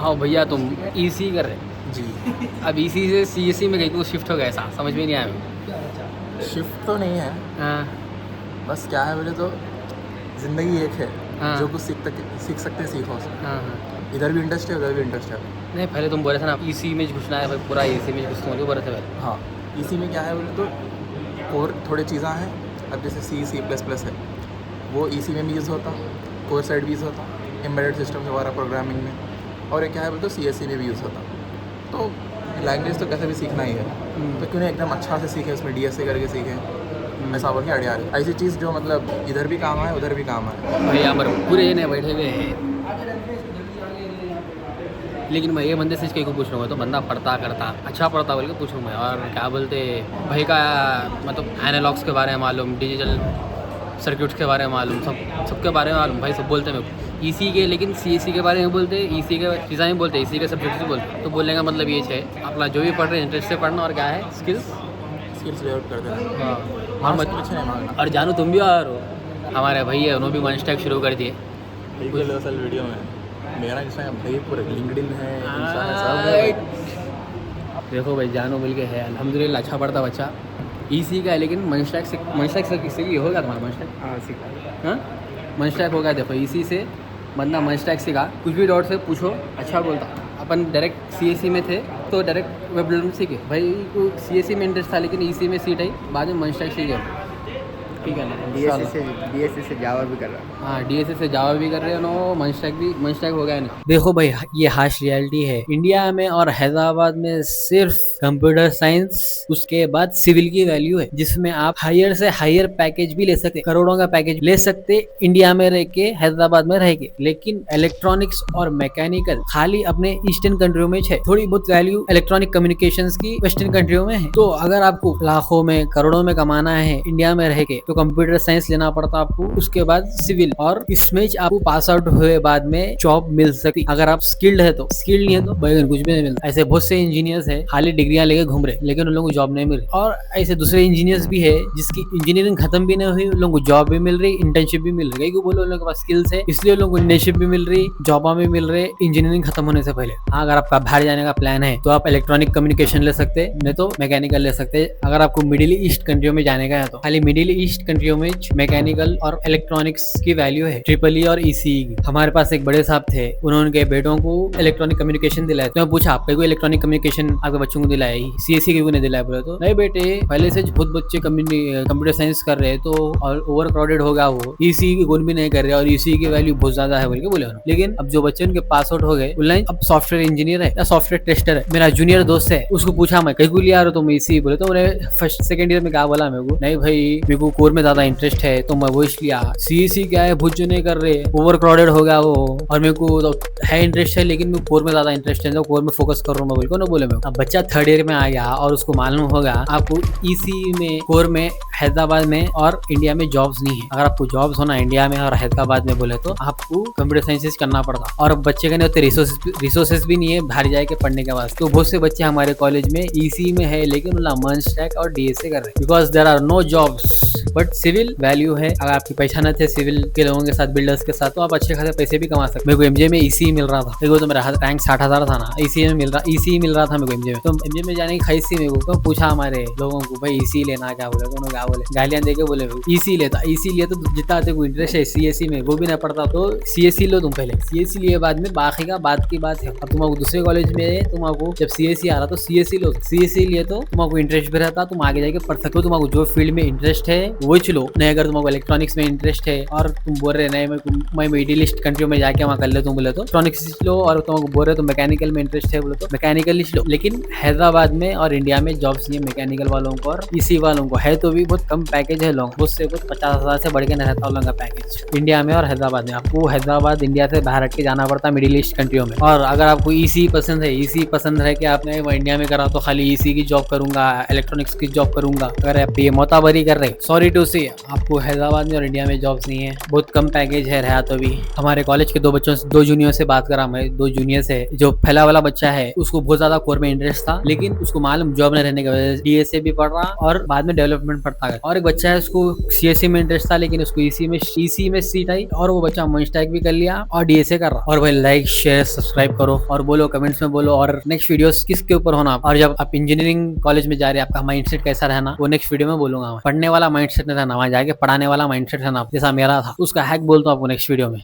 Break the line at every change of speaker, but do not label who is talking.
हाँ भैया तुम ईसी कर रहे
जी।
अब ईसी से सीएससी में कहीं तो शिफ्ट हो गया, ऐसा समझ में नहीं आया मेरे
शिफ्ट तो नहीं है,
को। हाँ
बस क्या है बोले तो ज़िंदगी एक है।
हाँ।
जो कुछ सीख सकते हैं सीखो।
हाँ हाँ।
इधर भी इंटरेस्ट है, उधर भी इंटरेस्ट है।
नहीं पहले तुम बोले थे ना ईसी में घुसना है भाई, पूरा ईसी में घुसना बोले थे पहले।
हाँ, इसी में क्या है बोले तो और थोड़े चीज़ें हैं। अब जैसे C++ है, वो इसी में भी यूज़ होता, कोर साइड भी यूज़ होता, एम्बेडेड सिस्टम वगैरह प्रोग्रामिंग में। और ये क्या है बोले तो CSC में भी यूज़ होता। तो लैंग्वेज तो कैसे भी सीखना ही है, तो क्यों नहीं एकदम अच्छा से सीखे, उसमें DSA करके सीखें। ऐसा बोल के आइडिया आ रही ऐसी चीज़ जो मतलब इधर भी काम आए उधर भी काम आए।
भैया पर पूरे जने बैठे हुए हैं, लेकिन मैं ये बंदे से कहीं को पूछ रहा हूँ तो बंदा पढ़ता करता अच्छा पढ़ता बोल के पूछूँ मैं। और क्या बोलते भाई का मतलब एनालॉग्स के बारे में मालूम, डिजिटल सर्किट्स के बारे में मालूम, सबके बारे में मालूम भाई, सब बोलते हैं मेरे को ईसी के, लेकिन सीएससी के बारे में बोलते, ईसी के चीज़ें नहीं बोलते, ईसी के सब्जेक्ट से बोलते। तो बोलने का मतलब ये है अपना जो भी पढ़ रहे हैं इंटरेस्ट से पढ़ना, और क्या है स्किल्स
डेवलप कर देना।
हाँ।
हाँ, पीछे नहीं मांगना।
और जानू तुम भी और हो, हमारे भाई है उन्होंने भी वन स्टैक शुरू कर दिए।
असल वीडियो में मेरा इंस्टाग्राम भाई पूरे लिंक्डइन है, इंस्टा है, सब है।
देखो भाई जानू मिल के है अल्हम्दुलिल्लाह, अच्छा पढ़ता बच्चा ईसी का है, लेकिन मनस्टैक से किसी भी होगा तुम्हारा मनस्टैक।
हाँ सीखा।
हाँ मनस्टैक हो गया। देखो ईसी से बंदा मनस्टैक सीखा, कुछ भी डाउट से पूछो अच्छा बोलता। अपन डायरेक्ट सीएससी में थे तो डायरेक्ट वेब डेवलपमेंट सीखे भाई को, सीएससी में इंटरेस्ट था लेकिन ईसी में सीट आई, बाद में मनस्टैक सीखे। ठीक है ना,
DSC से जावा भी कर रहा है।
हाँ डीएसए से जावा भी कर रहे हो ना, मनस्टैक हो गया ना। देखो भाई ये हार्श रियलिटी है, इंडिया में और हैदराबाद में सिर्फ कंप्यूटर साइंस, उसके बाद सिविल की वैल्यू है, जिसमें आप हायर से हायर पैकेज भी ले सकते, करोड़ों का पैकेज ले सकते इंडिया में रह के, हैदराबाद में रह के। लेकिन इलेक्ट्रॉनिक्स और मैकेनिकल खाली अपने ईस्टर्न कंट्रियों में है, थोड़ी बहुत वैल्यू इलेक्ट्रॉनिक कम्युनिकेशंस की वेस्टर्न कंट्रियों में है। तो अगर आपको लाखों में करोड़ों में कमाना है इंडिया में रह के, तो कंप्यूटर साइंस लेना पड़ता आपको, उसके बाद सिविल, और इसमें आपको पास आउट हुए बाद में जॉब मिल सकती अगर आप स्किल्ड है तो। स्किल्ड नहीं है तो बैगन कुछ भी नहीं मिलता। ऐसे बहुत से इंजीनियर्स है खाली डिग्रियां लेके घूम रहे, लेकिन उन लोगों को जॉब नहीं मिल रही। और ऐसे दूसरे इंजीनियर्स भी है जिसकी इंजीनियरिंग खत्म भी नहीं हुई, उन लोगों को जॉब भी मिल रही, इंटर्नशिप भी मिल रही। बोलो उन लोगों के पास स्किल्स है इसलिए उन लोगों को इंटर्नशिप भी मिल रही, जॉब भी मिल रहे इंजीनियरिंग खत्म होने से पहले। अगर आपका बाहर जाने का प्लान है तो आप इलेक्ट्रॉनिक कम्युनिकेशन ले सकते, नहीं तो मैकेनिकल ले सकते। अगर आपको मिडिल ईस्ट कंट्रियों में जाने का है तो खाली मिडिल ईस्ट कंट्रियों में मैकेनिकल और इलेक्ट्रॉनिक्स की वैल्यू है, ट्रिपल ई और ईसीई की। हमारे पास एक बड़े साहब थे, उन्होंने बेटों को इलेक्ट्रॉनिक कम्युनिकेशन दिलाया। तो मैं पूछा आपको कोई इलेक्ट्रॉनिक कम्युनिकेशन आपके बच्चों को दिलाया, सीएससी क्यों नहीं दिलाया? बोले तो नहीं बेटे पहले से बहुत बच्चे कंप्यूटर साइंस कर रहे तो और ओवर क्राउडेड होगा, वो ईसीई की गुण भी नहीं कर रहे और ईसीई की वैल्यू बहुत ज्यादा है बोल के बोले। लेकिन अब जो बच्चे उनके पास आउट हो गए, बोले अब सॉफ्टवेयर इंजीनियर है या सॉफ्टवेयर टेस्टर है। मेरा जूनियर दोस्त है, उसको पूछा मैं कहीं को लिया रहा तुम ईसीई? बोले तो फर्स्ट सेकंड ईयर में क्या बोला मेरे को, नहीं भाई मेरे को कोर में ज्यादा इंटरेस्ट है तो मैं वो इसलिए। सीएससी क्या है भूत जो नहीं कर रहे, ओवर क्राउडेड हो गया वो, और मेरे को तो है इंटरेस्ट है लेकिन मैं कोर में ज्यादा इंटरेस्ट है तो कोर में फोकस कर रहा हूँ बोल को ना बोले मैं। अब बच्चा थर्ड ईयर में आ गया और उसको मालूम होगा आपको ईसी में, कोर में, हैदराबाद में और इंडिया में जॉब्स नहीं है। अगर आपको जॉब्स होना इंडिया में और हैदराबाद में बोले तो आपको कंप्यूटर साइंसेस करना पड़ता, और बच्चे के नहीं होते रिसोर्सेस भी नहीं है बाहर जाके पढ़ने के बाद। तो बहुत से बच्चे हमारे कॉलेज में ईसी में है लेकिन मनस्टैक और डीएसए कर रहे हैं, because there are no jobs. But civil value है, अगर आपकी पहचान है सिविल के लोगों के साथ, बिल्डर्स के साथ, तो आप अच्छे खासे पैसे भी कमा सकते। मेरे को एमजे में ईसी मिल रहा था, मेरे को तो मेरा रैंक 60,000 था ना, ईसी में मिल रहा था मेरे को एमजे में। तो एमजे में जाने की ख्वाहिश थी मेरे को, तो पूछा हमारे लोगों को भाई ईसी लेना क्या? बोले उन्होंने क्या बोले, गालियां देके बोले ईसी लेता, ईसी लिया तो जितना तेरे इंटरेस्ट है सीएससी में वो भी नहीं पड़ता तो सीएससी लो तुम पहले, सीएससी लिए बाद में बाकी का बात की बात है। अब तुमको दूसरे कॉलेज में तुमको जब सीएससी आ रहा तो सीएससी लो, सीएससी लिए तो तुमको इंटरेस्ट भी रहता, तुम आगे जाके पढ़ सकते हो। तुमको जो फील्ड में इंटरेस्ट है वो चलो, नहीं अगर तुमको इलेक्ट्रॉनिक्स में इंटरेस्ट है और तुम बोल रहे नहीं मैं मिडिल ईस्ट कंट्री में जाके वहाँ कर ले तुम बोले तो इलेक्ट्रॉनिक्स लो, और तुमको बोल रहे तो मैकेनिकल में इंटरेस्ट है बोले तो मैकेनिकल लो। लेकिन हैदराबाद में और इंडिया में जॉब्स नहीं है मैकेनिकल वालों को, और इसी वालों को है तो भी बहुत कम पैकेज है लोग, उससे कुछ 50,000 से बढ़ के नहीं रहता लोगों का पैकेज इंडिया में और हैदराबाद में। आपको हैदराबाद इंडिया से बाहर हट के जाना पड़ता मिडिल ईस्ट कंट्रियों में। और अगर आपको ईसी पसंद है, ईसी पसंद है कि आपने इंडिया में करा तो खाली ईसी की जॉब करूंगा, इलेक्ट्रॉनिक्स की जॉब करूंगा, अगर आप ये मोताबरी कर रहे, सॉरी नेगेटिव से आपको हैदराबाद में और इंडिया में जॉब्स नहीं है, बहुत कम पैकेज है रहा। तो भी हमारे कॉलेज के दो जूनियर से बात करा मैं, 2 जूनियर से, जो पहला वाला बच्चा है उसको बहुत ज्यादा कोर में इंटरेस्ट था, लेकिन उसको मालूम जॉब न रहने की वजह से डीएसए भी पढ़ रहा और बाद में डेवलपमेंट पढ़ता है। और एक बच्चा है उसको सीएससी में इंटरेस्ट था, लेकिन उसको ईसी में सीट आई और वो बच्चा मंस्टैक भी कर लिया और डीएसए कर रहा। और भाई लाइक शेयर सब्सक्राइब करो और बोलो कमेंट्स में बोलो और नेक्स्ट वीडियोस किसके ऊपर होना, और जब आप इंजीनियरिंग कॉलेज में जा रहे हैं आपका माइंडसेट कैसा रहना वो नेक्स्ट वीडियो में बोलूंगा। पढ़ने वाला माइंडसेट नहीं रहना, वहां जाके पढ़ाने वाला माइंडसेट रहना, जैसा मेरा था। उसका हैक बोलता हूँ आपको नेक्स्ट वीडियो में।